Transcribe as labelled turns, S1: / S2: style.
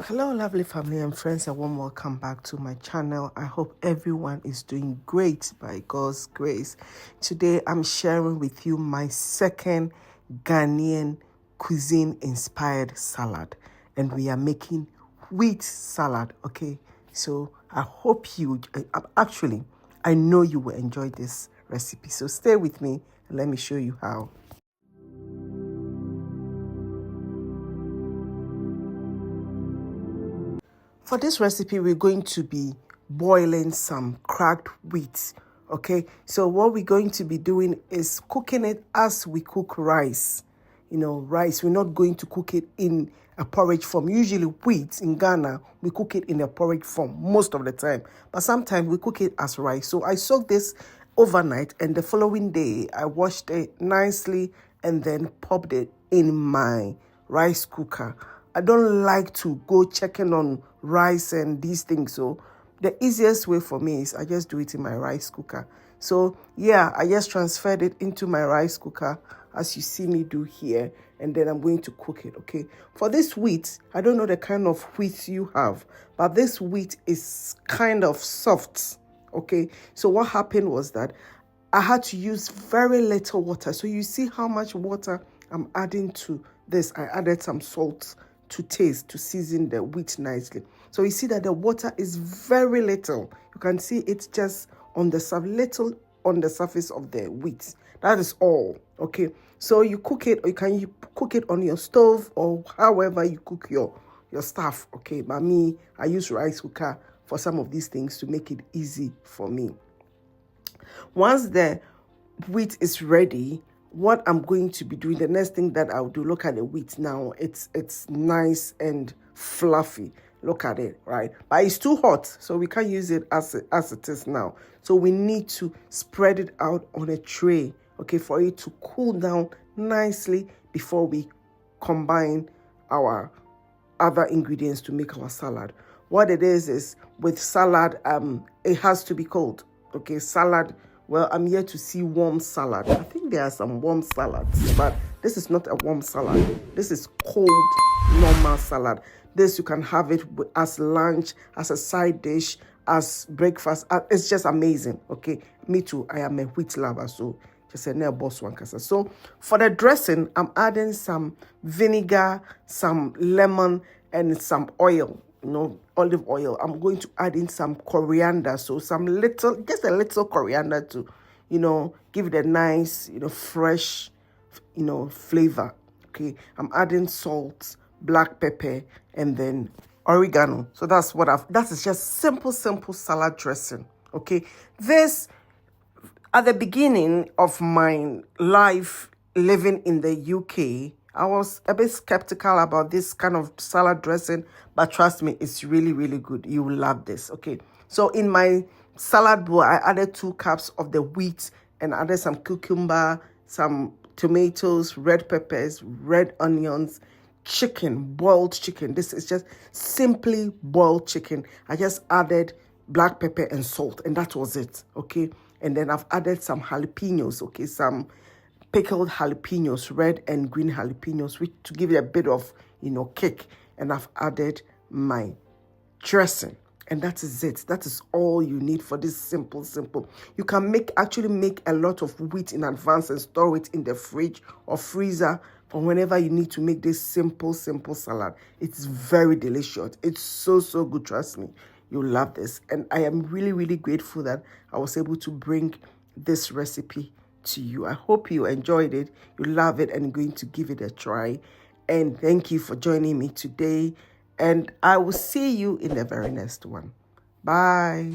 S1: Hello lovely family and friends, and warm welcome back to my channel. I hope everyone is doing great by God's grace. Today I'm sharing with you my second Ghanaian cuisine inspired salad, and we are making wheat salad. Okay, so I hope I know you will enjoy this recipe, so stay with me and let me show you how. For this recipe, we're going to be boiling some cracked wheat, okay? So what we're going to be doing is cooking it as we cook rice. Rice, we're not going to cook it in a porridge form. Usually wheat in Ghana, we cook it in a porridge form most of the time. But sometimes we cook it as rice. So I soaked this overnight, and the following day, I washed it nicely and then popped it in my rice cooker. I don't like to go checking on rice and these things. So the easiest way for me is I just do it in my rice cooker. So yeah, I just transferred it into my rice cooker as you see me do here. And then I'm going to cook it, okay? For this wheat, I don't know the kind of wheat you have, but this wheat is kind of soft, okay? So what happened was that I had to use very little water. So you see how much water I'm adding to this. I added some salt to taste, to season the wheat nicely. So you see that the water is very little. You can see it's just on the little on the surface of the wheat. That is all, okay? So you cook it, or you cook it on your stove or however you cook your stuff, okay? But me, I use rice cooker for some of these things to make it easy for me. Once the wheat is ready, what I'm going to be doing, the next thing that I'll do, look at the wheat now. It's nice and fluffy. Look at it, right? But it's too hot, so we can't use it as it is now. So we need to spread it out on a tray, okay, for it to cool down nicely before we combine our other ingredients to make our salad. What it is with salad, it has to be cold, okay? Salad. Well, I'm here to see warm salad. I think there are some warm salads, but this is not a warm salad. This is cold, normal salad. This, you can have it as lunch, as a side dish, as breakfast. It's just amazing, okay? Me too, I am a wheat lover, so just a nail boss one casa. So for the dressing, I'm adding some vinegar, some lemon, and some oil. Olive oil. I'm going to add in some coriander, so just a little coriander to, give it a nice, fresh, flavor. Okay, I'm adding salt, black pepper, and then oregano. So that is just simple salad dressing. Okay, this at the beginning of my life living in the UK, I was a bit skeptical about this kind of salad dressing, but trust me, it's really, really good. You will love this, okay? So in my salad bowl, I added 2 cups of the wheat and added some cucumber, some tomatoes, red peppers, red onions, boiled chicken. This is just simply boiled chicken. I just added black pepper and salt, and that was it, okay? And then I've added some jalapeños, okay? Some pickled jalapeños, red and green jalapeños, which to give it a bit of, kick. And I've added my dressing. And that is it. That is all you need for this simple. You can actually make a lot of wheat in advance and store it in the fridge or freezer for whenever you need to make this simple salad. It's very delicious. It's so good, trust me. You'll love this. And I am really, really grateful that I was able to bring this recipe to you. I hope you enjoyed it, you love it, and going to give it a try. And thank you for joining me today, and I will see you in the very next one. Bye.